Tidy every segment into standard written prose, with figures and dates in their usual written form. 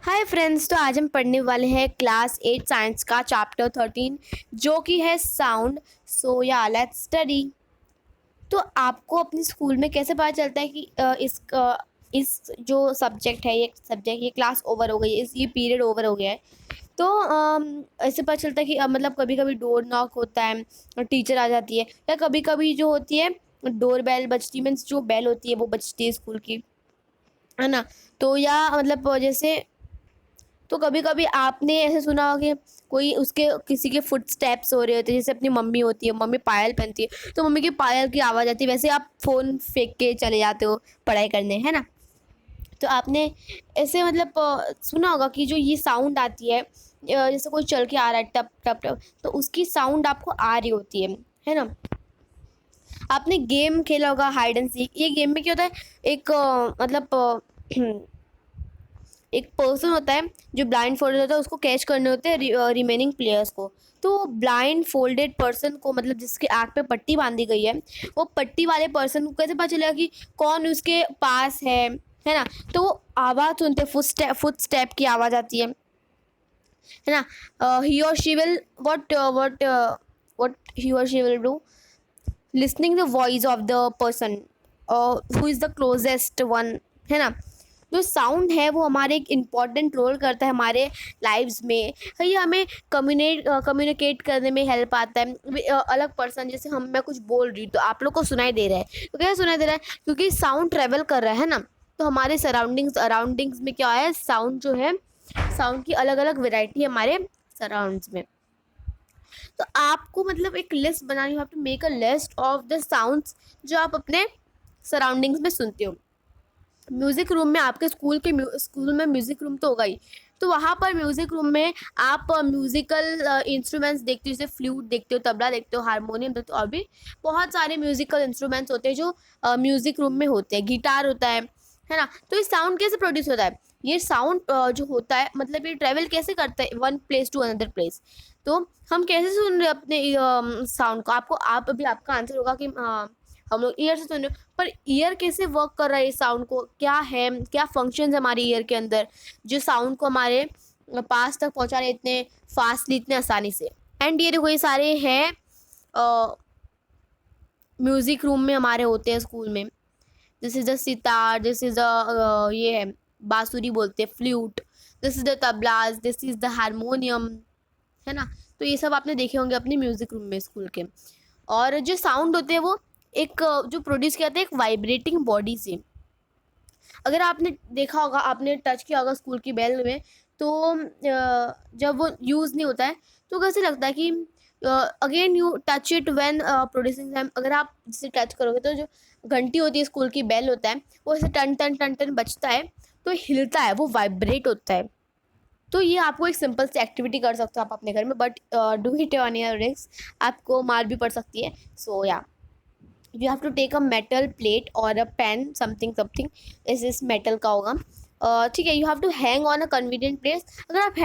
Hi friends, तो आज हम पढ़ने वाले हैं क्लास 8 साइंस का चैप्टर 13 जो कि है साउंड। सो या लेट्स स्टडी। तो आपको अपने स्कूल में कैसे पता चलता है कि इस जो सब्जेक्ट है, ये क्लास ओवर हो गई है, ये पीरियड ओवर हो गया है। तो ऐसे पता चलता है कि मतलब कभी कभी डोर नॉक होता है और टीचर आ जाती है, या कभी कभी जो होती है डोर बेल बजती, मीन्स जो बेल होती है वो बजती है स्कूल की, है ना। तो या मतलब जैसे, तो कभी कभी आपने ऐसे सुना होगा कि कोई उसके किसी के फुट स्टेप्स हो रहे होते हैं, जैसे अपनी मम्मी होती है, मम्मी पायल पहनती है तो मम्मी की पायल की आवाज़ आती है, वैसे आप फ़ोन फेंक के चले जाते हो पढ़ाई करने, है ना। तो आपने ऐसे मतलब सुना होगा कि जो ये साउंड आती है, जैसे कोई चल के आ रहा है टप टप टप, तो उसकी साउंड आपको आ रही होती है ना। आपने गेम खेला होगा हाइड एंड सीक। ये गेम में क्या होता है, एक मतलब एक पर्सन होता है जो ब्लाइंड फोल्डेड होता है, उसको कैच करने होते हैं रिमेनिंग प्लेयर्स को। तो ब्लाइंड फोल्डेड पर्सन को, मतलब जिसके आँख पे पट्टी बांधी गई है, वो पट्टी वाले पर्सन को कैसे पता चलेगा कि कौन उसके पास है ना। तो वो आवाज़ सुनते, फुट स्टेप की आवाज़ आती है ना। ही और शी विल वट ही और she will do, listening the voice of the person who is the closest one, है ना। जो साउंड है वो हमारे एक इम्पॉर्टेंट रोल करता है हमारे लाइव्स में। ये हमें कम्युनिकेट करने में हेल्प आता है। अलग पर्सन, जैसे मैं कुछ बोल रही हूँ तो आप लोग को सुनाई दे रहा है, तो क्या सुनाई दे रहा है, क्योंकि साउंड ट्रेवल कर रहा है ना। तो हमारे सराउंडिंग्स में क्या है, साउंड जो है, साउंड की अलग अलग वेराइटी है हमारे सराउंड्स में। तो आपको मतलब एक लिस्ट बनानी, you have to make a list of the sounds जो आप अपने सराउंडिंग्स में सुनते हो। म्यूज़िक रूम में, आपके स्कूल में म्यूज़िक रूम तो होगा ही, तो वहाँ पर म्यूज़िक रूम में आप म्यूज़िकल इंस्ट्रूमेंट्स देखते हो, जैसे फ्लूट देखते हो, तबला देखते हो, हारमोनियम देखते हो, और भी बहुत सारे म्यूज़िकल इंस्ट्रूमेंट्स होते हैं जो म्यूज़िक रूम में होते हैं। गिटार होता है ना। तो ये साउंड कैसे प्रोड्यूस होता है, ये साउंड जो होता है, मतलब ये ट्रैवल कैसे करता है one place to another place. तो हम कैसे सुन रहे हैं अपने साउंड को, आप अभी आपका आंसर होगा कि हम लोग ईयर से सुन रहे हो, पर ईयर कैसे वर्क कर रहा है, इस साउंड को क्या है, क्या फंक्शंस हमारे ईयर के अंदर जो साउंड को हमारे पास तक पहुंचा रहे इतने फास्टली, इतने आसानी से। एंड ये देखो, ये सारे हैं म्यूजिक रूम में हमारे होते हैं स्कूल में। This is the sitar, this is the ये है बांसुरी बोलते हैं, flute, this is the tablas, this is the harmonium, है ना। तो ये सब आपने देखे होंगे अपने म्यूजिक रूम में स्कूल के। और जो साउंड होते हैं वो एक जो प्रोड्यूस किया जाता है एक वाइब्रेटिंग बॉडी से। अगर आपने देखा होगा, आपने टच किया होगा स्कूल की बेल में, तो जब वो यूज़ नहीं होता है तो कैसे लगता है कि again you touch it when producing time. अगर आप जिसे टच करोगे तो जो घंटी होती है, स्कूल की बेल होता है, वो ऐसे टन टन टन टन बजता है, तो हिलता है, वो वाइब्रेट होता है। तो ये आपको एक सिंपल सी एक्टिविटी कर सकते हो आप अपने घर में, but do it on your risk, आपको मार भी पड़ सकती है। सो या you have to take a metal plate और अ पेन, समथिंग इस मेटल का होगा। ठीक है, you have to hang on a convenient place. अगर आप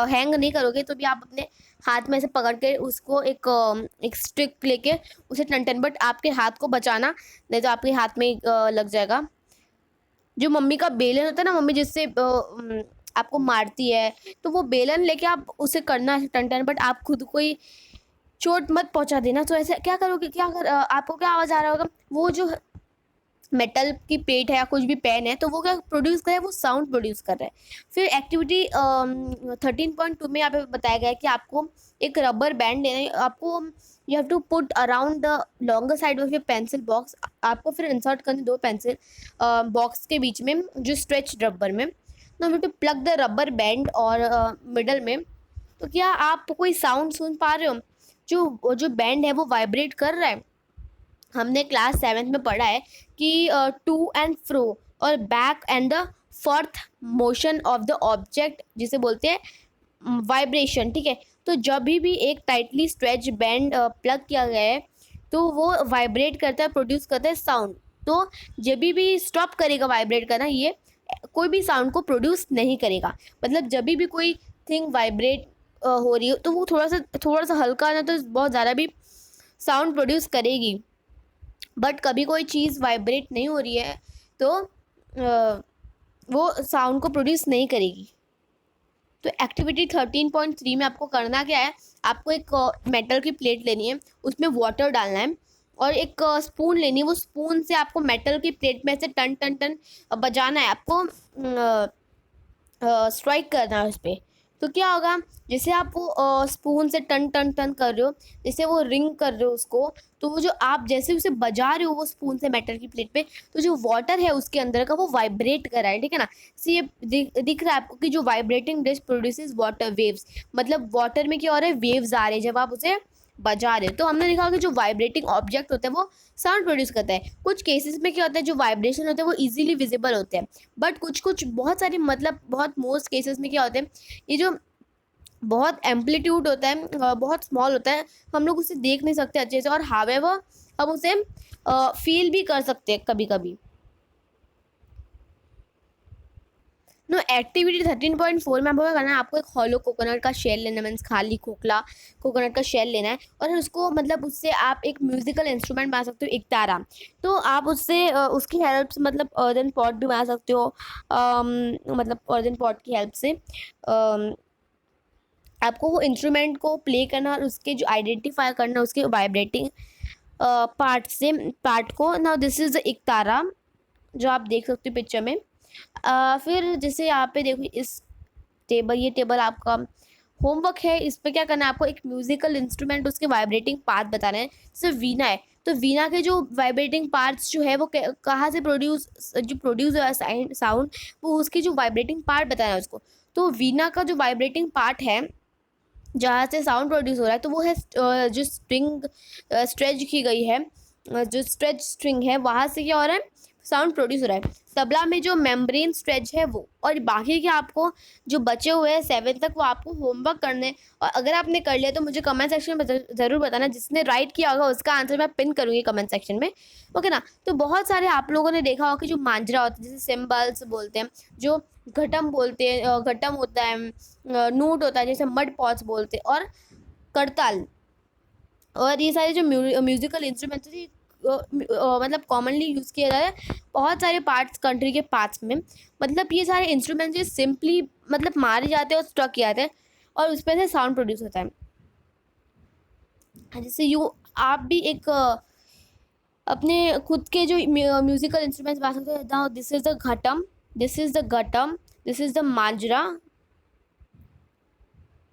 हैंग नहीं करोगे तो भी आप अपने हाथ में ऐसे पकड़ के उसको एक स्टिक लेके उसे टन, बट आपके हाथ को बचाना, नहीं तो आपके हाथ में लग जाएगा। जो मम्मी का बेलन होता है ना, मम्मी जिससे आपको मारती है, तो वो बेलन लेके आप उसे करना टन, बट आप खुद को ही चोट मत पहुंचा देना। तो ऐसे क्या करोगे, आपको क्या आवाज़ आ रहा होगा, वो जो मेटल की प्लेट है या कुछ भी पेन है, तो वो क्या प्रोड्यूस कर रहा है, वो साउंड प्रोड्यूस कर रहा है। फिर एक्टिविटी 13.2 में यहाँ पे बताया गया है कि आपको एक रबर बैंड लेना है आपको। You have to put around the longer side of your pencil box. आपको फिर इंसर्ट करने दो पेंसिल बॉक्स के बीच में, जो स्ट्रेच रबर में। ना to plug the rubber band और मिडल में। तो क्या आप कोई साउंड सुन पा रहे हो, जो बैंड है वो वाइब्रेट कर रहा है। हमने क्लास 7th में पढ़ा है कि टू एंड फ्रो और back and the fourth motion of the object, जिसे बोलते हैं वाइब्रेशन, ठीक है। तो जब भी एक टाइटली स्ट्रेच बैंड प्लग किया गया है, तो वो वाइब्रेट करता है, प्रोड्यूस करता है साउंड। तो जब भी स्टॉप करेगा वाइब्रेट करना, ये कोई भी साउंड को प्रोड्यूस नहीं करेगा। मतलब जब भी कोई थिंग वाइब्रेट हो रही हो, तो वो थोड़ा सा हल्का, ना तो बहुत ज़्यादा भी साउंड प्रोड्यूस करेगी। बट कभी कोई चीज़ वाइब्रेट नहीं हो रही है, तो वो साउंड को प्रोड्यूस नहीं करेगी। तो एक्टिविटी 13.3 में आपको करना क्या है, आपको एक मेटल की प्लेट लेनी है, उसमें वाटर डालना है और एक स्पून लेनी है, वो स्पून से आपको मेटल की प्लेट में से टन टन टन बजाना है, आपको स्ट्राइक करना है उस पर। तो क्या होगा, जैसे आप वो स्पून से टन टन टन कर रहे हो, जैसे वो रिंग कर रहे हो उसको, तो वो जो आप जैसे उसे बजा रहे हो वो स्पून से मेटल की प्लेट पे, तो जो वाटर है उसके अंदर का वो वाइब्रेट कर रहा है, ठीक है ना। तो ये दिख रहा है आपको कि जो vibrating disc produces water waves, मतलब वाटर में क्या हो रहा है, वेव्स आ रहे हैं जब आप उसे बजा रहे हो। तो हमने देखा कि जो वाइब्रेटिंग ऑब्जेक्ट होता है वो साउंड प्रोड्यूस करता है। कुछ केसेस में क्या होता है, जो वाइब्रेशन होते हैं वो इजीली विजिबल होते हैं, बट कुछ कुछ बहुत सारी मतलब बहुत मोस्ट केसेस में क्या होते हैं, ये जो बहुत एम्पलीट्यूड होता है, बहुत स्मॉल होता है, हम लोग उसे देख नहीं सकते अच्छे से, और हावेवर हम उसे फील भी कर सकते हैं कभी कभी। नो एक्टिविटी 13.4 में आपको क्या करना है, आपको एक हॉलो कोकोनट का शेल लेना है, मीन्स खाली खोखला कोकोनट का शेल लेना है, और उसको मतलब उससे आप एक म्यूजिकल इंस्ट्रूमेंट बना सकते हो, एक तारा। तो आप उससे उसकी हेल्प से मतलब अर्दन पॉट भी बना सकते हो, मतलब अर्दन पॉट की हेल्प से आपको वो इंस्ट्रूमेंट को प्ले करना और उसके जो आइडेंटिफाई करना उसके वाइब्रेटिंग पार्ट को ना। दिस इज द एक तारा जो आप देख सकते हो पिक्चर में। फिर जैसे यहाँ पे देखो इस टेबल, ये टेबल आपका होमवर्क है, इस पे क्या करना है, आपको एक म्यूजिकल इंस्ट्रूमेंट उसके वाइब्रेटिंग पार्ट बताना है। जैसे वीणा है, तो वीणा के जो वाइब्रेटिंग पार्ट्स जो है वो कहाँ से प्रोड्यूस हुआ साउंड, वो उसकी जो वाइब्रेटिंग पार्ट बताना है उसको। तो वीणा का जो वाइब्रेटिंग पार्ट है जहाँ से साउंड प्रोड्यूस हो रहा है, तो वो है जो स्ट्रिंग स्ट्रेच की गई है, जो स्ट्रेच स्ट्रिंग है वहाँ से क्या हो रहा है, साउंड प्रोड्यूस हो रहा है। तबला में जो मेम्ब्रेन स्ट्रेच है वो, और बाकी के आपको जो बचे हुए हैं 7 तक वो आपको होमवर्क करने। और अगर आपने कर लिया तो मुझे कमेंट सेक्शन में ज़रूर बताना, जिसने राइट किया होगा उसका आंसर मैं पिन करूँगी कमेंट सेक्शन में, ओके ना। तो बहुत सारे आप लोगों ने देखा होगा कि जो मांजरा होता है, जैसे सिम्बल्स बोलते हैं, जो घटम बोलते हैं, घटम होता है, नूट होता है, जैसे मड पॉट्स बोलते हैं, और करताल, और ये सारे जो म्यूजिकल इंस्ट्रूमेंट्स हैं, मतलब कॉमनली यूज़ किया जाता है बहुत सारे पार्ट्स, कंट्री के पार्ट्स में। मतलब ये सारे इंस्ट्रूमेंट्स सिंपली मतलब मारे जाते हैं और स्ट्रक किए जाते हैं, और उस पर से साउंड प्रोड्यूस होता है। जैसे आप भी एक अपने खुद के जो म्यूजिकल इंस्ट्रूमेंट्स बना सकते हैं। This is the ghatam, this is the ghatam, this is the manjira,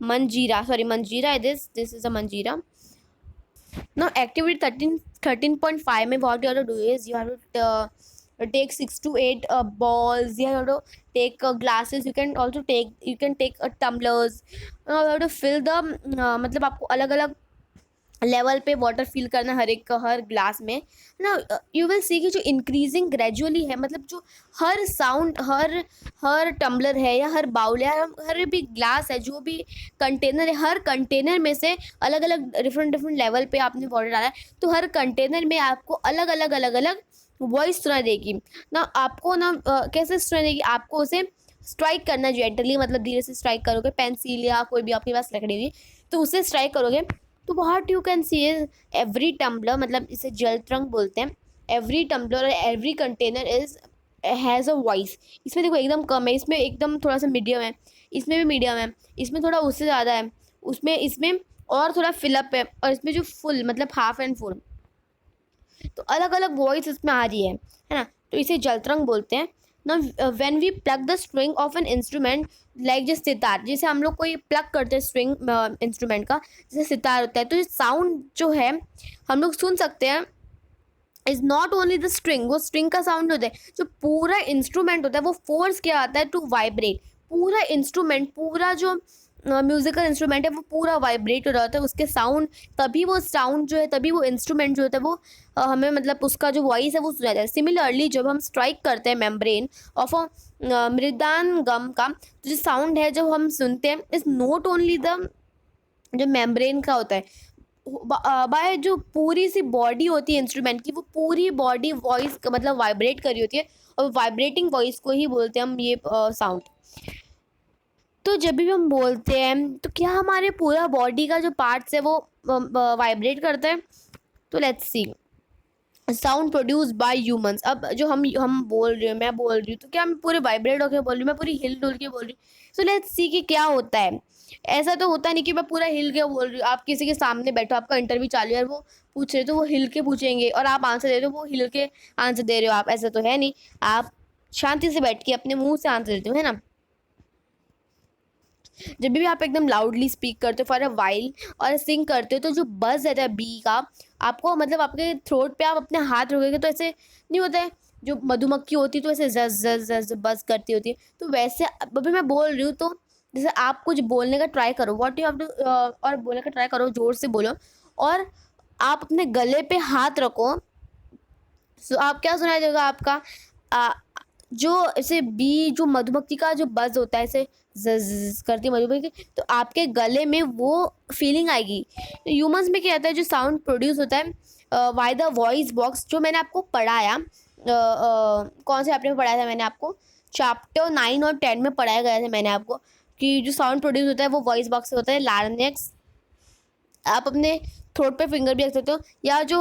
manjira, sorry मंजीरा, दिस इज अ मंजीरा। Now activity 13.5 में what you have to do is you have to take 6 to 8 balls, you have to take glasses, you can take tumblers, you have to fill the मतलब आपको अलग अलग level पे water fill करना हर glass में ना। You will see कि जो इंक्रीजिंग ग्रेजुअली है, मतलब जो हर साउंड हर टम्बलर है या हर बाउल है, हर भी ग्लास है, जो भी कंटेनर है, हर कंटेनर में से अलग अलग डिफरेंट लेवल पे आपने वाटर डाला है, तो हर कंटेनर में आपको अलग अलग वॉइस सुनाई देगी ना। आपको ना कैसे सुनाई देगी, आपको उसे स्ट्राइक करना जेंटली, मतलब धीरे से स्ट्राइक करोगे, पेंसिल या कोई भी आपके पास लकड़ी हुई तो उसे स्ट्राइक करोगे। तो what you can see is every tumbler, मतलब इसे जल तरंग बोलते हैं, एवरी टम्बलर और every container is has a voice. इसमें देखो एकदम कम है, इसमें एकदम थोड़ा सा मीडियम है, इसमें भी मीडियम है, इसमें थोड़ा उससे ज़्यादा है, उसमें इसमें और थोड़ा फिलअप है, और इसमें जो फुल मतलब हाफ एंड फुल, तो अलग अलग वॉइस इसमें आ रही है ना। तो इसे जलतरंग बोलते हैं ना। When we plug the string of an instrument like जैसे सितार, जैसे हम लोग कोई प्लग करते हैं स्ट्रिंग इंस्ट्रूमेंट का, जैसे सितार होता है, तो साउंड जो है हम लोग सुन सकते हैं is not only the string, वो स्ट्रिंग का साउंड होता है, जो पूरा इंस्ट्रूमेंट होता है वो फोर्स किया जाता है टू वाइब्रेट। पूरा इंस्ट्रूमेंट, पूरा जो म्यूजिकल इंस्ट्रूमेंट है वो पूरा वाइब्रेट हो रहा होता है, उसके साउंड, तभी वो साउंड जो है, तभी वो इंस्ट्रूमेंट जो होता है वो हमें मतलब उसका जो वॉइस है वो सुना जाता है। सिमिलरली जब हम स्ट्राइक करते हैं मेम्ब्रेन ऑफ अ मृदांगम का, तो जो साउंड है जब हम सुनते हैं इज नॉट ओनली द जो मेम्ब्रेन का होता है, बाय जो पूरी सी बॉडी होती है इंस्ट्रूमेंट की, वो पूरी बॉडी वॉइस मतलब वाइब्रेट कर रही होती है, और वाइब्रेटिंग वॉइस को ही बोलते हैं हम ये साउंड। तो जब भी हम बोलते हैं तो क्या हमारे पूरा बॉडी का जो पार्ट्स है वो वाइब्रेट करता है। तो let's see, sound produce by humans. अब जो हम बोल रहे हो, मैं बोल रही हूँ, तो क्या मैं पूरे वाइब्रेट होकर बोल रही हूँ, मैं पूरी हिल डुल के बोल रही हूँ। सो लेट्स सी कि क्या होता है। ऐसा तो होता नहीं कि मैं पूरा हिल के बोल रही हूँ। आप किसी के सामने बैठो, आपका इंटरव्यू चालू है और वो पूछ रहे, तो वो हिल के पूछेंगे और आप आंसर दे रहे हो, वो हिल के आंसर दे रहे हो। आप ऐसा तो है नहीं, आप शांति से बैठ के अपने मुंह से आंसर देते हो, है ना। जब भी आप एकदम लाउडली स्पीक करते हो फॉर अ वाइल और सिंग करते हो, तो जो बज रहता है बी का, आपको मतलब आपके थ्रोट पे आप अपने हाथ रखोगे तो ऐसे नहीं होता है। जो मधुमक्खी होती है तो ऐसे जज जज जज बज करती होती है, तो वैसे अभी मैं बोल रही हूँ, तो जैसे आप कुछ बोलने का ट्राई करो, व्हाट यू हैव टू, और बोलने का ट्राई करो, जोर से बोलो, और आप अपने गले पे हाथ रखो। सो आप क्या सुनाई देगा आपका, आ, जो ऐसे बी, जो मधुमक्खी का जो बज होता है, ऐसे जज करती है मधुमक्खी, तो आपके गले में वो फीलिंग आएगी। ह्यूमंस में क्या होता है, जो साउंड प्रोड्यूस होता है बाय द वॉइस बॉक्स, जो मैंने आपको पढ़ाया, कौन से चैप्टर में पढ़ाया था मैंने आपको, चैप्टर 9 और 10 में पढ़ाया गया था मैंने आपको, कि जो साउंड प्रोड्यूस होता है वो वॉइस बॉक्स से होता है, लार्नेक्स। आप अपने थ्रोट पे फिंगर भी रख सकते हो, या जो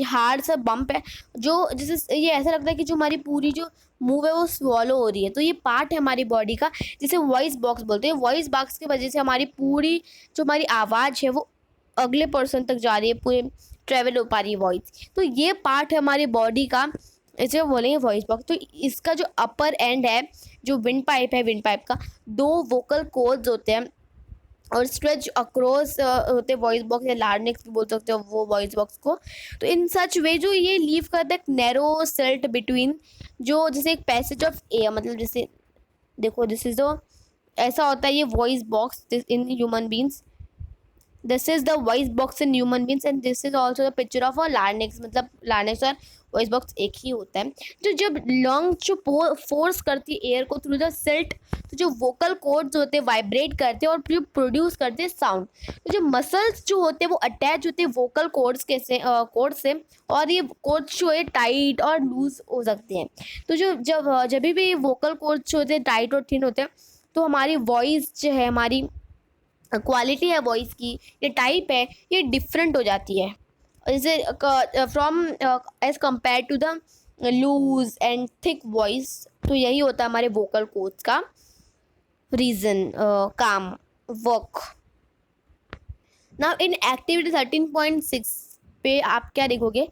हार्ड सा बम्प है, जो जैसे ये ऐसा लगता है कि जो हमारी पूरी जो मुंह है वो स्वॉलो हो रही है, तो ये पार्ट है हमारी बॉडी का, जिसे वॉइस बॉक्स बोलते हैं। वॉइस बॉक्स की वजह से हमारी पूरी जो हमारी आवाज़ है वो अगले पर्सन तक जा रही है, पूरे ट्रेवल हो पा रही है वॉइस। तो ये पार्ट है हमारी बॉडी का, इसे बोलेंगे वॉइस बॉक्स। तो इसका जो अपर एंड है, जो विंड पाइप है, विंड पाइप का 2 वोकल कॉर्ड्स होते हैं और स्ट्रेच अक्रॉस होते वॉइस बॉक्स, या लार्निक्स भी बोल सकते हो वो वॉइस बॉक्स को। तो इन सच वे जो ये लीव करता है एक नैरो सेल्ट बिटवीन, जो जैसे एक पैसेज ऑफ एयर, मतलब जैसे देखो दिस इज द, ऐसा होता है ये voice box in human beings. This is the voice box in human beings and this is also the picture of a larynx, मतलब लार्निक्स और वॉइस बॉक्स एक ही होता है। तो जब लंग जो फोर्स करती है एयर को थ्रू द सेल्ट, तो जो वोकल कॉर्ड्स होते हैं वाइब्रेट करते हैं और जो प्रोड्यूस करते हैं साउंड। तो जो मसल्स जो होते हैं वो अटैच होते हैं वोकल कॉर्ड्स के से कॉर्ड से, और ये कॉर्ड्स जो है टाइट और लूज हो सकते हैं। तो जो जब भी वोकल कॉर्ड्स जो होते हैं टाइट और थिन होते हैं, तो हमारी वॉइस जो है, हमारी क्वालिटी है वॉइस की, ये टाइप है, ये डिफरेंट हो जाती है, जैसे from as compare to the loose and thick voice. तो यही होता है हमारे वोकल कोच का रीजन, काम, वर्क। नाउ इन एक्टिविटी 13.6 पे आप क्या देखोगे,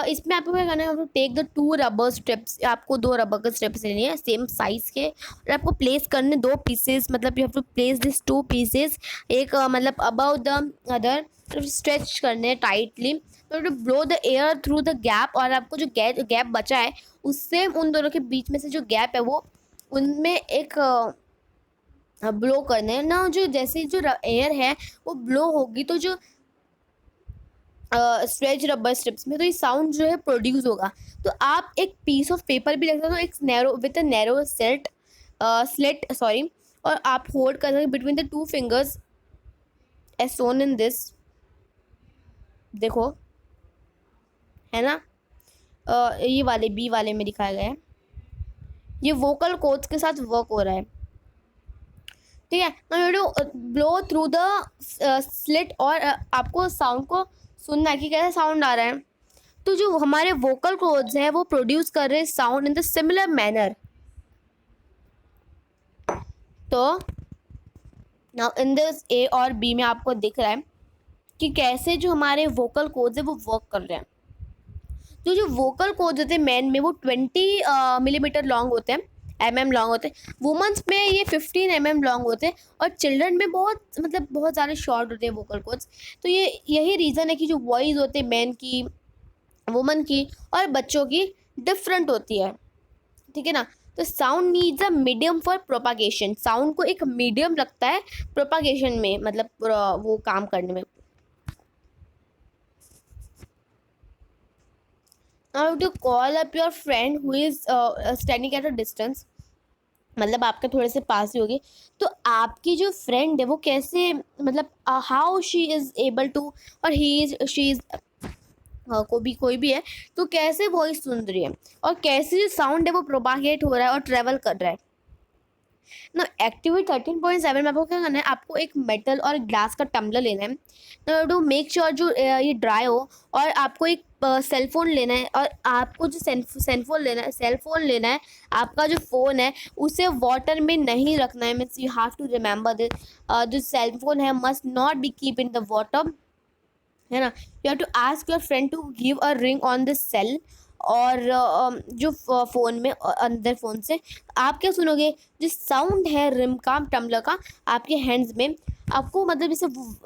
इसमें आपको क्या करना है, टेक द 2 रबर स्ट्रिप्स, आपको 2 रबर के स्ट्रिप्स लेने हैं सेम साइज के, और आपको प्लेस करने 2 पीसेस, मतलब you have to place this 2 pieces, एक मतलब अबाउ द अदर, स्ट्रेच करने हैं टाइटली, तो to blow the air through the gap, और आपको जो गैप बचा है उससे उन दोनों के बीच में से जो गैप है वो, उनमें एक ब्लो करने हैं ना, जो जैसे जो एयर है वो ब्लो होगी, तो जो स्ट्रेच रबर स्ट्रिप्स में, तो ये साउंड जो है प्रोड्यूस होगा। तो आप एक पीस ऑफ पेपर भी रख सकते हो, एक narrow with a narrow set slit sorry, और आप होल्ड कर सकते between the 2 fingers as shown in this, देखो है ना। ये वाले बी वाले में दिखाया गया है, ये वोकल कोड्स के साथ वर्क हो रहा है, ठीक है। ब्लो थ्रू द स्लिट, और आपको साउंड को सुनना है कि कैसा साउंड आ रहा है। तो जो हमारे वोकल कॉर्ड्स हैं वो प्रोड्यूस कर रहे हैं sound in the similar manner. तो नाउ इन दिस ए और बी में आपको दिख रहा है कि कैसे जो हमारे वोकल कॉर्ड्स है वो वर्क कर रहे हैं। तो जो वोकल कॉर्ड्स होते हैं मैन में वो 20 मिलीमीटर लॉन्ग होते हैं, लॉन्ग होते हैं। वुमेंस में ये 15 लॉन्ग होते हैं, और चिल्ड्रन में बहुत मतलब बहुत ज़्यादा शॉर्ट होते हैं वोकल कॉर्ड्स। तो ये यही रीज़न है कि जो वॉइस होते हैं मैन की, वुमन की और बच्चों की डिफरेंट होती है, ठीक है ना। तो sound needs a medium for propagation, sound को एक मीडियम लगता है प्रोपागेशन में, मतलब वो काम करने में। Now to call up your friend who is standing at a distance, मतलब आपके थोड़े से पास ही होगी, तो आपकी जो फ्रेंड है वो कैसे, मतलब how she is able to, और ही इज शी इज, कोई भी है, तो कैसे वॉइस सुन रही है और कैसे जो साउंड है वो प्रोपागेट हो रहा है और ट्रेवल कर रहा है ना। एक्टिविटी 13.7 में आपको क्या करना है, आपको एक मेटल और ग्लास का टम्बलर लेना है ना, टू मेक श्योर जो ये ड्राई हो, और आपको एक सेल फोन लेना है और आपको जो सेल फोन लेना है, आपका जो फ़ोन है उसे वाटर में नहीं रखना है। Means you have to remember this, जो सेल फोन है must not be keep in the water, है ना। You have to ask your friend to give a ring on this cell. और जो फ़ोन में अंदर फ़ोन से आप क्या सुनोगे, जो साउंड है रिम का, टम्बलर का, आपके हैंड्स में आपको, मतलब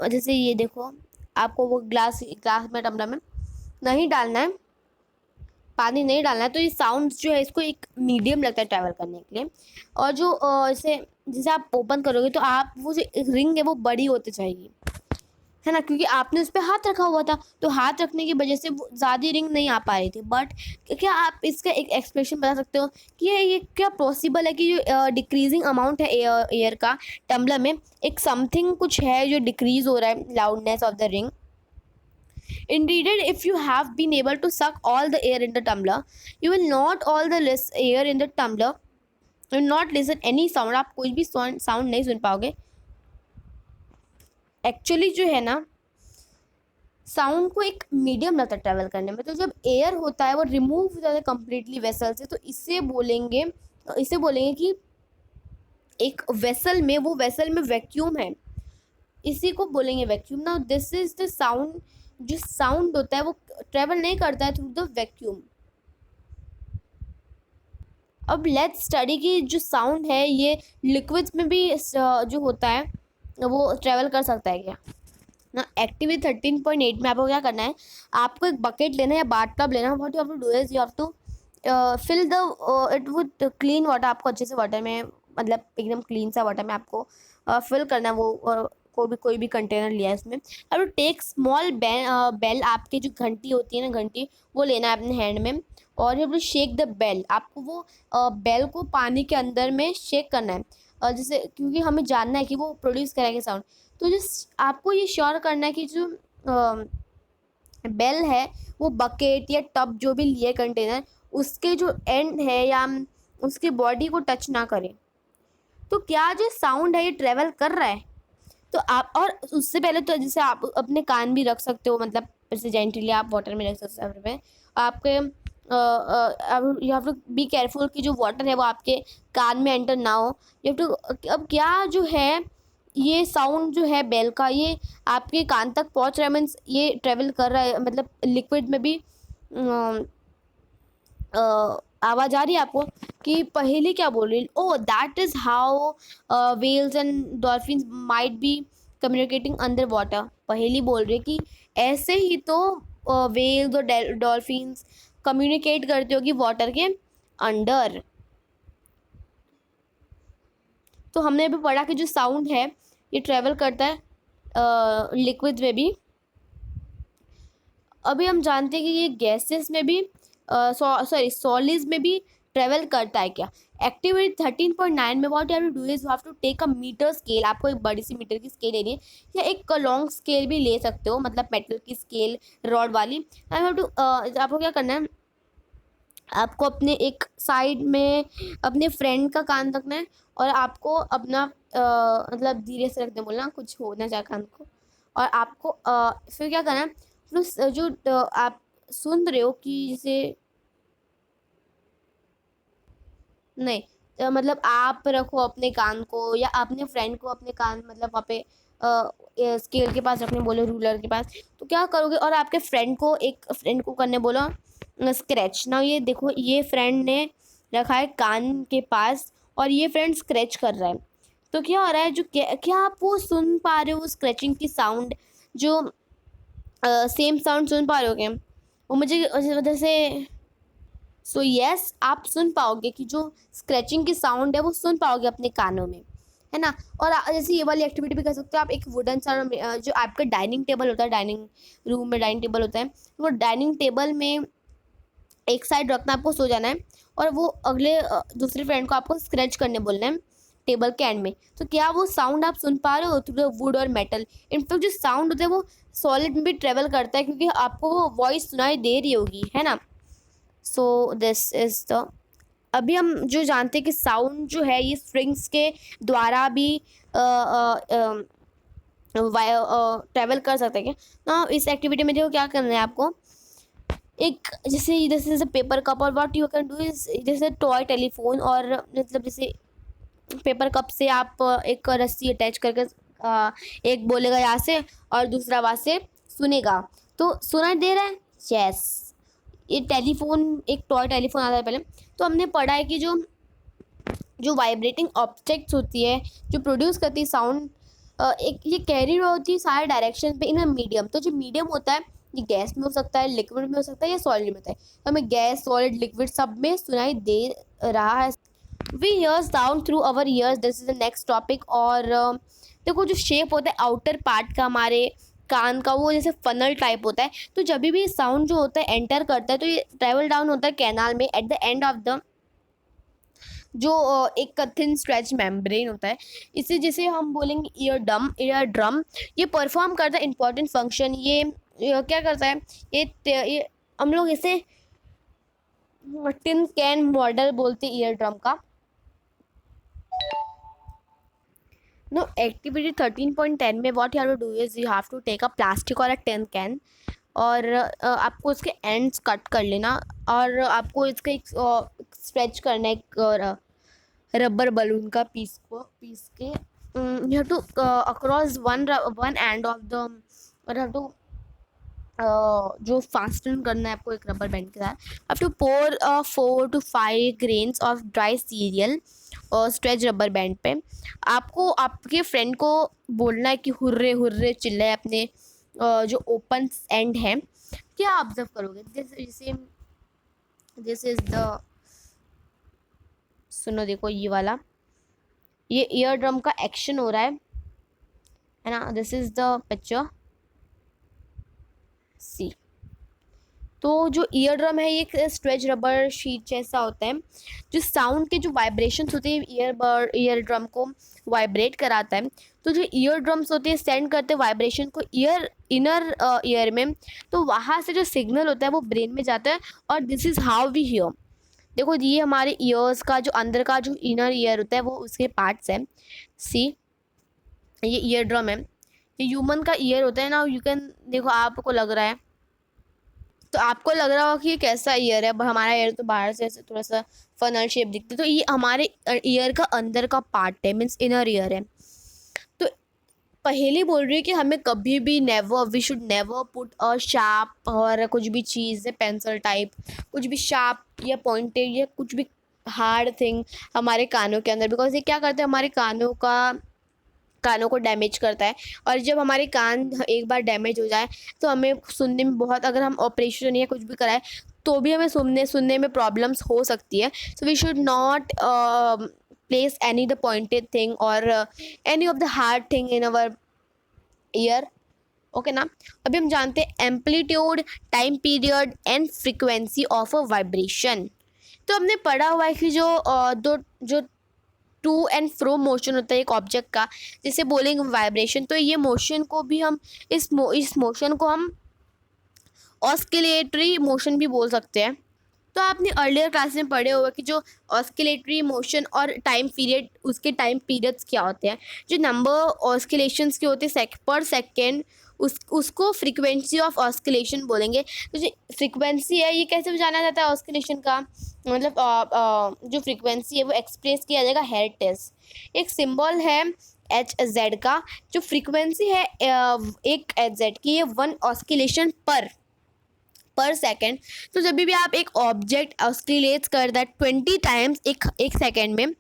जैसे ये देखो, आपको वो ग्लास ग्लास में, टम्बलर में नहीं डालना है, पानी नहीं डालना है, तो ये साउंड्स जो है इसको एक मीडियम लगता है ट्रैवल करने के लिए। और जो जैसे जैसे आप ओपन करोगे तो आप वो जो रिंग है वो बड़ी होती जाएगी, है ना, क्योंकि आपने उस पर हाथ रखा हुआ था, तो हाथ रखने की वजह से वो ज़्यादा रिंग नहीं आ पा रही थी। बट क्या आप इसका एक एक्सप्लेनेशन बता सकते हो कि ये क्या पॉसिबल है कि जो डिक्रीजिंग अमाउंट है एयर का टम्बलर में, एक समथिंग कुछ है जो डिक्रीज हो रहा है loudness of the ring. Indeed, if you have been able to suck all the air in the tumbler, you will not all the less air in the tumbler. You will not listen any sound. आप कोई भी sound नहीं सुन पाओगे। Actually जो है ना, sound को एक मीडियम लगता है ट्रैवल करने में। तो जब एयर होता है वो रिमूव हो जाता है कम्प्लीटली वेसल से, तो इसे बोलेंगे कि एक वेसल में, वो वेसल में वैक्यूम है, इसी को बोलेंगे वैक्यूम। ना दिस इज द साउंड, जो साउंड होता है वो ट्रेवल नहीं करता है थ्रू द वैक्यूम। अब लेट्स स्टडी कि जो साउंड है ये लिक्विड्स में भी जो होता है वो ट्रेवल कर सकता है क्या ना। एक्टिविटी 13.8 में आपको क्या करना है, आपको एक बकेट लेना है या बाथ टब लेना है। What you have to do is you have to fill the it with clean water. आपको अच्छे से वाटर में, मतलब एकदम क्लीन सा वाटर में आपको फिल करना है वो, कोई भी कंटेनर लिया है इसमें। अब टू टेक स्मॉल बेल, आपकी जो घंटी होती है ना, घंटी, वो लेना है अपने हैंड में। और you have to shake the bell, आपको वो बेल को पानी के अंदर में शेक करना है, जैसे, क्योंकि हमें जानना है कि वो प्रोड्यूस करेगा साउंड। तो जिस आपको ये श्योर करना है कि जो बेल है वो बकेट या टब जो भी लिए कंटेनर, उसके जो एंड है या उसकी बॉडी को टच ना करे। तो क्या जो साउंड है ये ट्रेवल कर रहा है, तो आप, और उससे पहले तो जैसे आप अपने कान भी रख सकते हो, मतलब जैसे जेंटली आप वाटर में रख सकते हो में आपके, you have to be careful कि जो वाटर है वो आपके कान में एंटर ना हो। यू हैव टू, अब क्या जो है ये साउंड जो है बेल का, ये आपके कान तक पहुंच रहा है, मीन्स ये ट्रेवल कर रहा है, मतलब लिक्विड में भी आवाज़ आ रही है आपको कि पहेली क्या बोल रही है। Oh that is how whales and dolphins might be communicating under water. पहेली बोल रही है कि ऐसे ही तो वेल्स और डॉल्फिन्स कम्युनिकेट करते होगी वाटर के अंडर। तो हमने अभी पढ़ा कि जो साउंड है ये ट्रेवल करता है लिक्विड में भी। अभी हम जानते हैं कि ये गैसेस में भी, सॉलिड्स में भी ट्रेवल करता है क्या। एक्टिविटी 13.9 में what you have to do is you have to take a metre scale. आपको एक बड़ी सी मीटर की स्केल लेनी है, या एक लॉन्ग स्केल भी ले सकते हो, मतलब मेटल की स्केल रॉड वाली। आई हैव टू, आपको क्या करना है, आपको अपने एक साइड में अपने फ्रेंड का कान रखना है, और आपको अपना मतलब धीरे से रखने बोलना, कुछ हो ना जाए कान को। और आपको फिर क्या करना है, फिर जो आप सुन रहे हो कि जैसे, नहीं, मतलब आप रखो अपने कान को, या अपने फ्रेंड को अपने कान, मतलब वहाँ पे स्केल के पास रखने बोलो, रूलर के पास। तो क्या करोगे, और आपके फ्रेंड को करने बोलो स्क्रैच। ना ये देखो, ये फ्रेंड ने रखा है कान के पास और ये फ्रेंड स्क्रैच कर रहा है। तो क्या हो रहा है, जो क्या आप वो सुन पा रहे हो स्क्रैचिंग की साउंड, जो सेम साउंड सुन पा रहे हो क्या वो मुझे वजह से। सो यस, आप सुन पाओगे कि जो स्क्रैचिंग की साउंड है वो सुन पाओगे अपने कानों में, है ना। और जैसे ये वाली एक्टिविटी भी कर सकते हो आप। एक वुडन सा जो आपका डाइनिंग टेबल होता है, डाइनिंग रूम में डाइनिंग टेबल होता है, वो डाइनिंग टेबल में एक साइड रखना, आपको सो जाना है, और वो अगले दूसरे फ्रेंड को आपको स्क्रैच करने बोलना है टेबल के एंड में। तो क्या वो साउंड आप सुन पा रहे हो थ्रू द वुड और मेटल। इनफैक्ट जो साउंड होता है वो सॉलिड में भी ट्रेवल करता है, क्योंकि आपको वो वॉइस सुनाई दे रही होगी, है ना। सो दिस इज द, अभी हम जो जानते हैं कि साउंड जो है ये स्ट्रिंग्स के द्वारा भी ट्रेवल कर सकते हैं क्या ना। इस एक्टिविटी में देखो क्या करना है आपको, एक जैसे this is a paper cup, और what you can do is जैसे टॉय टेलीफोन, और मतलब जैसे पेपर कप से आप एक रस्सी अटैच करके एक बोलेगा यहाँ से और दूसरा वहाँ से सुनेगा, तो सुनाई दे रहा है। यस, ये टेलीफोन एक टॉय टेलीफोन आता है पहले। तो हमने पढ़ा है कि जो जो वाइब्रेटिंग ऑब्जेक्ट्स होती है जो प्रोड्यूस करती है साउंड, एक ये कैरी होती है सारे डायरेक्शन पे इन अ मीडियम। तो जो मीडियम होता है ये गैस में हो सकता है, लिक्विड में हो सकता है या सॉलिड में होता है। तो हमें गैस, सॉलिड, लिक्विड सब में सुनाई दे रहा है। We hear sound through our ears, this is the next topic. और देखो जो शेप होता है आउटर पार्ट का हमारे कान का, वो जैसे फनल टाइप होता है। तो जब भी साउंड जो होता है एंटर करता है तो ये ट्रेवल डाउन होता है कैनाल में at the end of the जो एक थिन स्ट्रेच मेम्ब्रेन होता है। इसे जिसे हम बोलेंगे ईयर ड्रम। ये परफॉर्म करता है इंपॉर्टेंट फंक्शन। ये क्या करता है, ये हम लोग इसे टिन कैन मॉडल बोलते हैं ईयर ड्रम का। नो, एक्टिविटी 13.10 में what you have to do is you have to take a plastic और अ टिन कैन, और आपको इसके एंड्स कट कर लेना, और आपको इसका एक स्ट्रेच करना है एक रबर बलून का पीस के you have to across one end of the, और हैव टू जो फास्टन करना है आपको एक रबर बैंड के साथ। Have to pour 4 to 5 grains of dry cereal और स्ट्रेच रबर बैंड पे। आपको आपके फ्रेंड को बोलना है कि हुर्रे हुर्रे चिल्लाए अपने जो ओपन एंड है। क्या ऑब्जर्व करोगे, जैसे दिस इज द, सुनो देखो ये वाला, ये ईयर ड्रम का एक्शन हो रहा है ना। दिस इज द पिक्चर, सी। तो जो ईयर ड्रम है ये एक स्ट्रेच रबर शीट जैसा होता है जो साउंड के जो वाइब्रेशंस होते हैं ईयर ड्रम को वाइब्रेट कराता है। तो जो ईयर ड्रम्स होते हैं सेंड करते हैं वाइब्रेशन को इनर ईयर में, तो वहाँ से जो सिग्नल होता है वो ब्रेन में जाता है, और this is how we hear. देखो ये हमारे ईयर्स का जो अंदर का जो इनर ईयर होता है वो उसके पार्ट्स हैं। सी, ये ईयर ड्रम है, ये ह्यूमन का ईयर होता है ना। यू कैन देखो, आपको लग रहा है, तो आपको लग रहा होगा कि ये कैसा ईयर है। अब हमारा ईयर तो बाहर से ऐसे थोड़ा सा फनल शेप दिखती है, तो ये हमारे ईयर का अंदर का पार्ट है, मीन्स इनर ईयर है। तो पहले बोल रही है कि हमें कभी भी we should never put a sharp और कुछ भी चीज़ है पेंसिल टाइप, कुछ भी शार्प या पॉइंटेड या कुछ भी हार्ड थिंग हमारे कानों के अंदर, बिकॉज ये क्या करते हैं हमारे कानों को डैमेज करता है। और जब हमारे कान एक बार डैमेज हो जाए तो हमें सुनने में बहुत, अगर हम ऑपरेशन या कुछ भी कराएं तो भी हमें सुनने में प्रॉब्लम्स हो सकती है। So we should not place any the pointed thing और any of the hard thing in our ear. Okay ना। अभी हम जानते हैं amplitude, time period and frequency of a vibration. तो हमने पढ़ा हुआ है कि जो टू एंड फ्रो मोशन होता है एक ऑब्जेक्ट का, जिसे बोलेंगे वाइब्रेशन। तो ये मोशन को भी हम इस मोशन को हम ऑस्किलेटरी मोशन भी बोल सकते हैं। तो आपने अर्लियर क्लास में पढ़े होगा कि जो ऑस्किलेटरी मोशन और टाइम पीरियड, उसके टाइम पीरियड्स क्या होते हैं। जो नंबर ऑस्किलेशंस के होते हैं पर सेकेंड, उसको फ्रीक्वेंसी ऑफ ऑस्किलेशन बोलेंगे। तो जो फ्रीक्वेंसी है ये कैसे जाना जाता है ऑस्किलेशन का, मतलब जो फ्रीक्वेंसी है वो एक्सप्रेस किया जाएगा हेर्ट्ज। एक सिंबल है एच जेड का। जो फ्रीक्वेंसी है एक एच जेड की, ये 1 ऑस्किलेशन पर सेकेंड। तो जब भी आप एक ऑब्जेक्ट ऑस्किलेट्स कर दैट 20 टाइम्स एक सेकेंड में,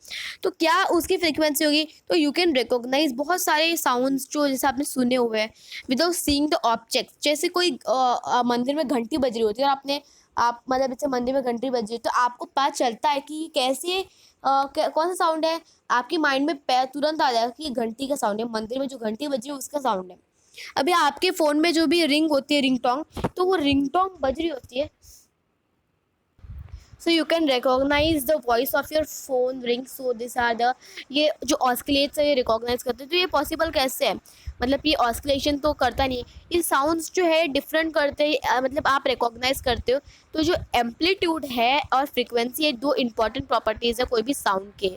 तो क्या उसकी फ्रीक्वेंसी होगी। तो यू कैन रिकॉग्नाइज बहुत सारे साउंड्स जो जैसे आपने सुने हुए हैं विदाउट सीइंग द ऑब्जेक्ट। जैसे कोई मंदिर में घंटी बज रही होती है और आप मतलब जैसे मंदिर में घंटी बज रही है तो आपको पता चलता है कि कैसे कौन सा साउंड है। आपकी माइंड में तुरंत आ जाएगा कि ये घंटी का साउंड है, मंदिर में जो घंटी बज रही है उसका साउंड है। अभी आपके फ़ोन में जो भी रिंग होती है रिंगटोन, तो वो रिंगटोन बज रही होती है। So you can recognise the voice of your phone ring. So this are the, ये जो ऑस्किलेट्स है ये रिकॉग्नाइज करते हैं। तो ये पॉसिबल कैसे है, मतलब ये ऑस्किलेशन तो करता नहीं है, ये साउंड्स जो है डिफरेंट करते हैं, मतलब आप रिकॉग्नाइज करते हो। तो जो एम्पलीट्यूड है और फ्रीक्वेंसी है, 2 इंपॉर्टेंट प्रॉपर्टीज़ है कोई भी साउंड के।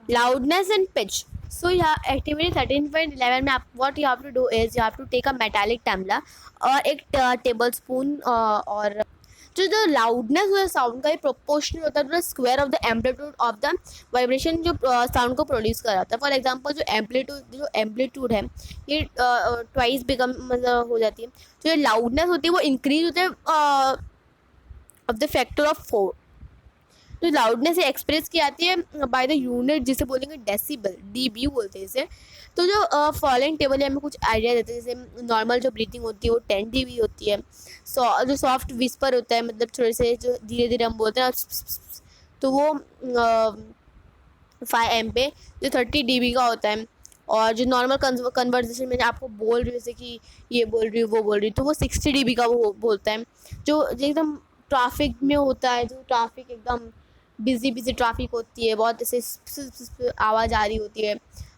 Loudness and pitch. सो यहाँ एक्टिविटी 13.11 में आप what you have to do is you have to take a metallic tumbler और एक टेबल स्पून और जो लाउडनेस होता है साउंड का, ये प्रोपोर्शनल होता है to the square of the amplitude of the vibration जो साउंड को प्रोड्यूस कराता है। फॉर एग्जांपल जो एम्पलीट्यूड है ये ट्वाइस बिकम मतलब हो जाती है। जो लाउडनेस होती है वो इंक्रीज होता है ऑफ द फैक्टर ऑफ 4। तो लाउडनेस एक्सप्रेस की आती है बाय द यूनिट जिसे बोलेंगे डेसिबल, डीबी बोलते हैं इसे। तो जो फॉलोइंग टेबल है हमें कुछ आइडिया देते हैं, जैसे नॉर्मल जो ब्रीथिंग होती है वो 10 dB होती है। जो सॉफ्ट विस्पर होता है मतलब थोड़े से जो धीरे धीरे हम बोलते हैं तो वो 5 M पे जो 30 dB का होता है। और जो नॉर्मल कन्वर्सेशन में आपको बोल रही हूँ जैसे कि ये बोल रही हूँ वो बोल रही हूँ तो वो 60 dB का वो बोलता है। जो एकदम ट्रैफिक में होता है, जो ट्रैफिक एकदम बिजी ट्रैफिक होती है, बहुत ऐसे आवाज़ आ रही होती है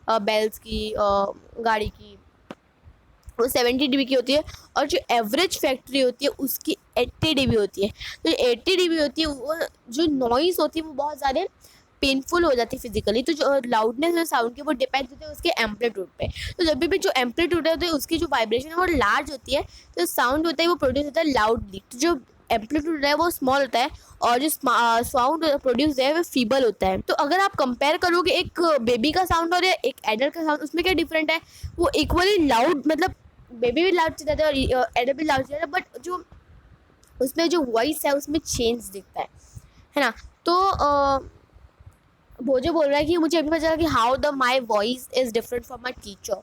बेल्स की, गाड़ी की, वो 70 dB की होती है। और जो एवरेज फैक्ट्री होती है उसकी 80 dB होती है। तो 80 dB होती है वो जो नॉइज़ होती है वो बहुत ज़्यादा पेनफुल हो जाती है फिजिकली। तो जो लाउडनेस है साउंड की वो डिपेंड होती है उसके एम्पलीट्यूड पे। तो जब भी जो एम्पलीट्यूड है तो उसकी जो वाइब्रेशन है वो लार्ज होती है, तो साउंड होता है वो प्रोड्यूस होता है लाउडली। तो जो एम्पलीट्यूड है वो स्मॉल होता है और जो साउंड प्रोड्यूस है वो फीबल होता है। तो अगर आप कंपेयर करोगे एक बेबी का साउंड और एक एडल्ट का साउंड, उसमें क्या डिफरेंट है, वो इक्वली लाउड, मतलब बेबी भी लाउड चल जाता है और एडल्ट भी लाउड चल जाता है, बट जो उसमें जो वॉइस है उसमें चेंज दिखता है ना। तो भोजो बोल रहा है कि मुझे अभी पता चला कि how the my voice is different from my teacher.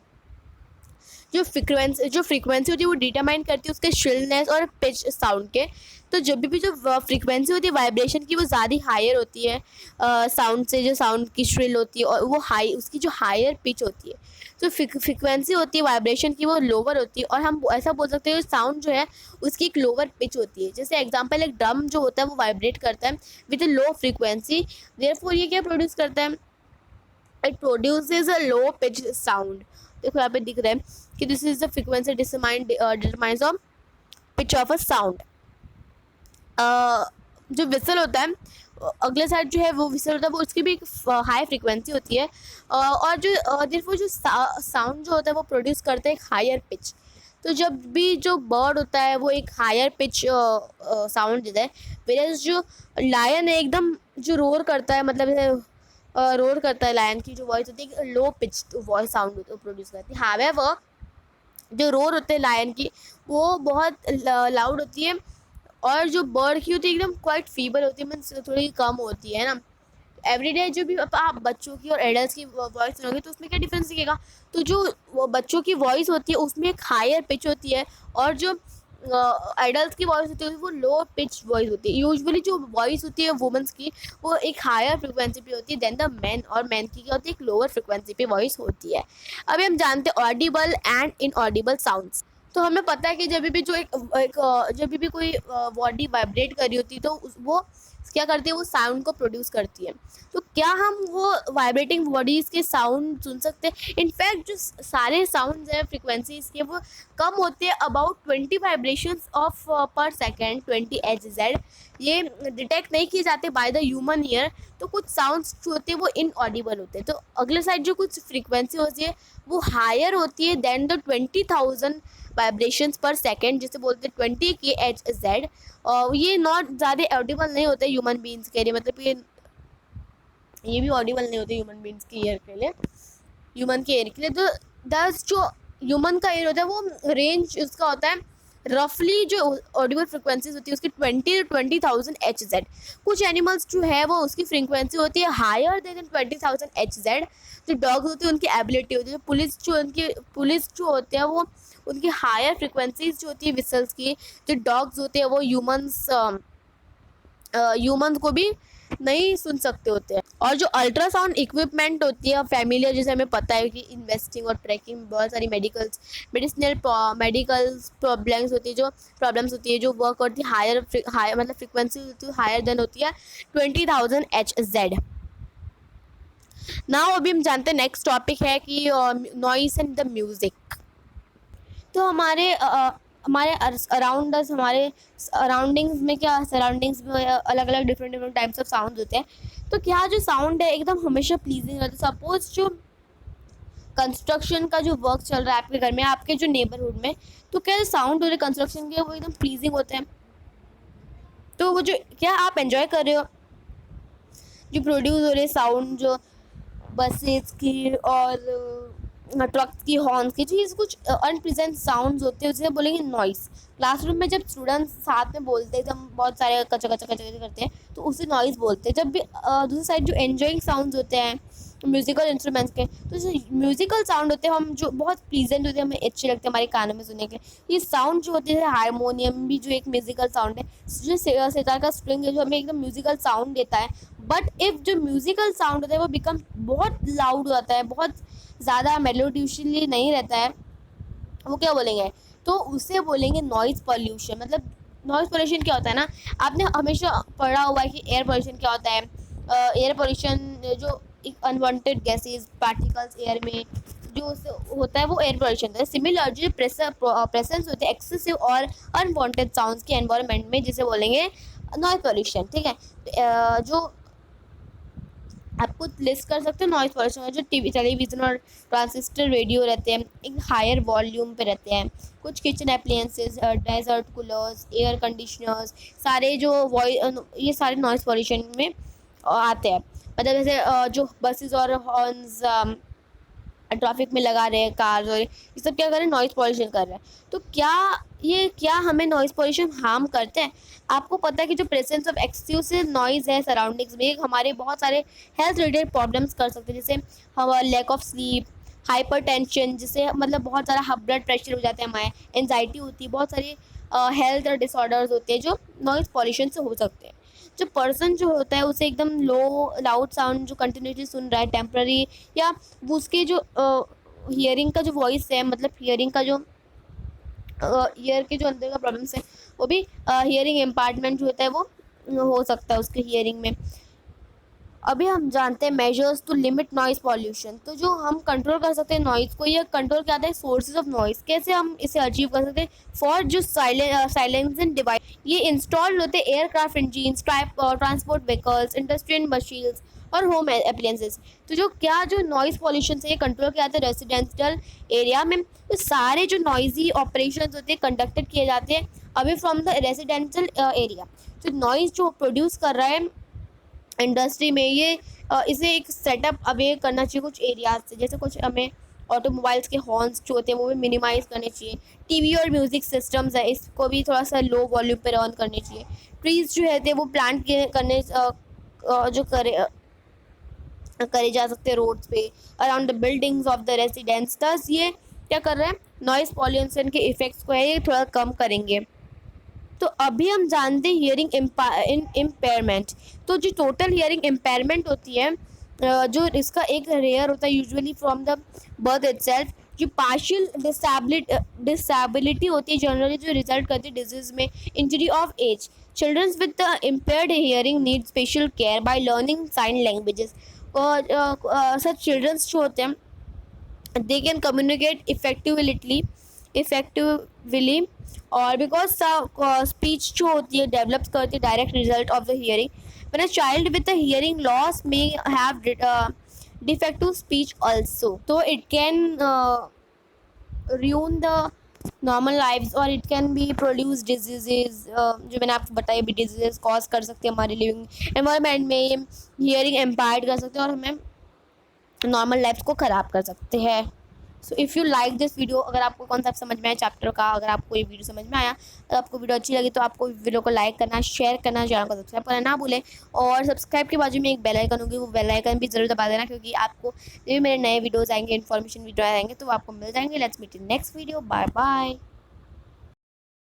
जो फ्रीक्वेंसी होती है वो डिटरमाइन करती है उसके श्रिलनेस और पिच साउंड के। तो जब भी जो फ्रीक्वेंसी होती है वाइब्रेशन की वो ज़्यादा हायर होती है साउंड से, जो साउंड की श्रिल होती है और वो हाई उसकी जो हायर पिच होती है। तो फ्रीक्वेंसी होती है वाइब्रेशन की वो लोअर होती है, और हम ऐसा बोल सकते हैं साउंड जो है उसकी एक लोअर पिच होती है। जैसे एग्जांपल एक ड्रम जो होता है वो वाइब्रेट करता है विद लो फ्रीक्वेंसी, देयरफॉर ये क्या प्रोड्यूस करता है, it produces a low pitch sound. देखो यहाँ पे दिख रहा है कि this is the frequency determines of pitch of a sound. जो विसल होता है अगले साइड जो है वो विसल होता है वो उसकी भी एक हाई फ्रीक्वेंसी होती है, और जो साउंड जो होता है वो प्रोड्यूस करता है एक हायर पिच। तो जब भी जो बर्ड होता है वो एक हायर पिच साउंड देता है, वेयरएज जो लायन है एकदम जो रोर करता है, मतलब रोर करता है, लायन की जो वॉइस होती है low pitch voice sound produce करती है। हावेवर जो रोर होते हैं लायन की वो बहुत लाउड होती है, और जो बर्ड की होती है एकदम क्वाइट फीबल होती है, मीन्स थोड़ी कम होती है ना। एवरीडे जो भी आप बच्चों की और एडल्ट्स की वॉइस सुनोगे तो उसमें क्या डिफरेंस दिखेगा, तो जो वो बच्चों की वॉइस होती है उसमें एक हायर पिच होती है, और जो एडल्ट की वॉइस होती है वो लो पिच वॉइस होती है। यूजुअली जो वॉइस होती है वुमेंस की वो एक हायर फ्रिक्वेंसी पे होती है देन द मैन, और मैन की क्या होती है एक लोअर फ्रिक्वेंसी पे वॉइस होती है। अभी हम जानते हैं ऑडिबल एंड इनऑडिबल साउंड्स। तो हमें पता है कि जब भी जो जब भी कोई बॉडी वाइब्रेट कर रही होती है तो वो क्या करती है, वो साउंड को प्रोड्यूस करती है। तो क्या हम वो वाइब्रेटिंग बॉडीज़ के साउंड सुन सकते हैं? इनफैक्ट जो सारे साउंड्स हैं फ्रिक्वेंसीज के वो कम होते हैं अबाउट 20 वाइब्रेशंस ऑफ पर सेकेंड, 20 Hz। ये डिटेक्ट नहीं किए जाते बाय द ह्यूमन ईयर। तो कुछ साउंड्स जो होते हैं वो इनऑडिबल होते हैं। तो अगले साइड जो कुछ फ्रीक्वेंसी होती है वो हायर होती है देन द 20,000 वाइब्रेशंस पर सेकेंड, जिसे बोलते हैं 20 kHz। और ये नॉट ज़्यादा ऑडिबल नहीं होते ह्यूमन बींग्स के लिए, मतलब ये भी ऑडिबल नहीं होते ह्यूमन बींग्स के ईयर के लिए, ह्यूमन के ईयर के लिए। तो दस जो ह्यूमन का ईयर होता है वो रेंज उसका होता है रफली, जो ऑडिबल फ्रिक्वेंसीज होती है उसकी 20 to 20,000 Hz। कुछ एनिमल्स जो है वो उसकी फ्रिक्वेंसी होती है हायर देन 20,000 Hz। जो डॉग्स होती है उनकी एबिलिटी होती है, पुलिस जो होते हैं वो उनकी हायर फ्रिक्वेंसीज जो होती है विसल्स की। जो डॉग्स होते हैं वो ह्यूमंस को भी नहीं सुन सकते होते हैं। और जो अल्ट्रासाउंड इक्विपमेंट होती है फैमिलियर, जैसे हमें पता है कि इन्वेस्टिंग और ट्रैकिंग बहुत सारी मेडिकल प्रॉब्लम्स होती है जो वर्क होती है हायर मतलब फ्रिक्वेंसी होती है हायर देन होती है 20,000 Hz। नाउ अभी हम जानते हैं नेक्स्ट टॉपिक है कि नॉइस एंड द म्यूज़िक। तो हमारे अराउंड अस, हमारे सराउंडिंग्स में अलग अलग डिफरेंट टाइप्स ऑफ साउंड होते हैं। तो क्या जो साउंड है एकदम हमेशा प्लीजिंग होता है? सपोज जो कंस्ट्रक्शन का जो वर्क चल रहा है आपके घर में, आपके जो नेबरहुड में, तो क्या जो साउंड हो रहे कंस्ट्रक्शन के वो एकदम प्लीजिंग होते हैं? तो वो जो क्या आप एंजॉय कर रहे हो जो प्रोड्यूस हो रहे साउंड, जो बसेस की और ट्रक्स की हॉर्न्स की, जो ये कुछ अनप्रेजेंट साउंड्स होते हैं, उसे बोलेंगे नॉइस। क्लासरूम में जब स्टूडेंट्स साथ में बोलते हैं, जब बहुत सारे कचा कचा कचा कचा करते हैं, तो उसे नॉइस बोलते हैं। जब भी दूसरी साइड जो एंजॉइंग साउंड्स होते हैं म्यूजिकल इंस्ट्रूमेंट्स के, तो जो म्यूजिकल साउंड होते हैं हम जो बहुत प्लीजेंट होते हैं, हमें अच्छे लगते हैं हमारे कानों में सुनने के लिए। ये साउंड जो होते हैं, हारमोनियम भी जो एक म्यूजिकल साउंड है, जो सितार का स्ट्रिंग है जो हमें एकदम म्यूजिकल साउंड देता है। बट इफ़ जो म्यूजिकल साउंड होता है वो बिकम बहुत लाउड हो जाता है, बहुत ज़्यादा मेलोडियसली नहीं रहता है, वो क्या बोलेंगे, तो उसे बोलेंगे नॉइज़ पॉल्यूशन। मतलब नॉइज़ पॉल्यूशन क्या होता है ना, आपने हमेशा पढ़ा हुआ है कि एयर पॉल्यूशन क्या होता है। एयर पॉल्यूशन जो एक अनवांटेड गैसेस पार्टिकल्स एयर में जो होता है वो एयर पॉल्यूशन होता है। सिमिलर जो प्रेजेंस होते हैं एक्सेसिव और अनवांटेड साउंड्स के एनवायरनमेंट में, जिसे बोलेंगे नॉइज़ पॉल्यूशन। ठीक है, जो आपको लिस्ट कर सकते हो नॉइज़ पॉल्यूशन, जो टीवी टेलीविज़न और ट्रांजिस्टर रेडियो रहते हैं एक हायर वॉल्यूम पे रहते हैं। कुछ kitchen appliances, desert coolers, air conditioners, सारे जो ये सारे नॉइज़ पॉल्यूशन में आते हैं। मतलब जैसे जो बसेस और हॉर्न्स ट्रैफिक में लगा रहे हैं, कार्स, और ये सब क्या कर रहे हैं, नॉइज़ पॉल्यूशन कर रहे हैं। तो क्या हमें नॉइज़ पॉल्यूशन हार्म करते हैं? आपको पता है कि जो प्रेजेंस ऑफ एक्सक्यूसिव नॉइज़ है सराउंडिंग्स में, हमारे बहुत सारे हेल्थ रिलेटेड प्रॉब्लम्स कर सकते हैं, जैसे हमारा लैक ऑफ स्लीप, हाइपरटेंशन, जिससे मतलब बहुत सारा ब्लड प्रेशर हो जाता है, हमारे एनजाइटी होती है, बहुत सारी हेल्थ डिसऑर्डर्स होते हैं जो नॉइज़ पॉल्यूशन से हो सकते हैं। जो पर्सन जो होता है उसे एकदम लो लाउड साउंड जो कंटिन्यूसली सुन रहा है टेम्पररी, या वो उसके जो हियरिंग का जो वॉइस है, मतलब हियरिंग का जो ईयर के जो अंदर का प्रॉब्लम्स है, वो भी हियरिंग इम्पार्टमेंट जो होता है वो हो सकता है उसके हियरिंग में। अभी हम जानते हैं measures to limit noise pollution. तो जो हम कंट्रोल कर सकते हैं नॉइज़ को, ये कंट्रोल क्या आता है, सोर्सेज ऑफ नॉइज़, कैसे हम इसे अचीव कर सकते हैं। फॉर जो साइलेंसिंग डिवाइस ये इंस्टॉल होते हैं aircraft engines, transport vehicles, industrial machines और होम एप्लियंसेस। तो जो नॉइज़ पॉल्यूशन से ये कंट्रोल किया जाता है रेजिडेंशियल एरिया में, तो सारे जो नॉइजी ऑपरेशन होते हैं कंडक्टेड किए जाते हैं away from the residential area. जो नॉइज़ जो प्रोड्यूस कर रहा है इंडस्ट्री में, ये इसे एक सेटअप अवे करना चाहिए कुछ एरियाज से, जैसे कुछ हमें ऑटोमोबाइल्स के हॉर्न्स जो होते हैं वो भी मिनिमाइज़ करने चाहिए। टीवी और म्यूज़िक सिस्टम्स है, इसको भी थोड़ा सा लो वॉल्यूम पे रन करने चाहिए। ट्रीज़ जो है वो प्लांट करने जो करे जा सकते हैं रोड्स पे, around the buildings of the residents. दस ये क्या कर रहे हैं, नॉइज़ पॉल्यूशन के इफ़ेक्ट्स को है ये थोड़ा कम करेंगे। तो अभी हम जानते हैं हियरिंग इम्पेयरमेंट। तो जो टोटल हियरिंग इम्पेयरमेंट होती है, जो इसका एक रेयर होता है usually from the birth itself. जो पार्शियल डिसेबिलिटी होती है जनरली जो रिजल्ट करती है डिजीज़ में, injury of age. Childrens with the impaired hearing need special care by learning sign languages. और सच चिल्ड्रंस जो होते हैं they can communicate effectively और because speech जो होती है डेवलप करती है direct result of the hearing. when a child with a hearing loss may have defective speech also, so it can ruin the normal lives और it can be produce diseases, जो मैंने आपको बताया भी डिजीज़ कॉज कर सकते हैं हमारे लिविंग एनवायरनमेंट में, हियरिंग एम्पायर्ड कर सकते हैं और हमें नॉर्मल लाइफ को ख़राब कर सकते हैं। So if you like this video, अगर आपको कॉन्सेप्ट समझ में आया चैप्टर का, अगर आपको ये वीडियो समझ में आया, अगर आपको वीडियो अच्छी लगी तो आपको वीडियो को लाइक करना, शेयर करना, चैनल को सब्सक्राइब करना ना भूलें। और सब्सक्राइब के बाजू में एक बेल आइकन होगी, वो बेल आइकन भी ज़रूर दबा देना, क्योंकि आपको जो मेरे नए वीडियोज़ आएंगे, इन्फॉर्मेशन वीडियो आएंगे तो आपको मिल जाएंगे। Let's meet in next video. Bye bye.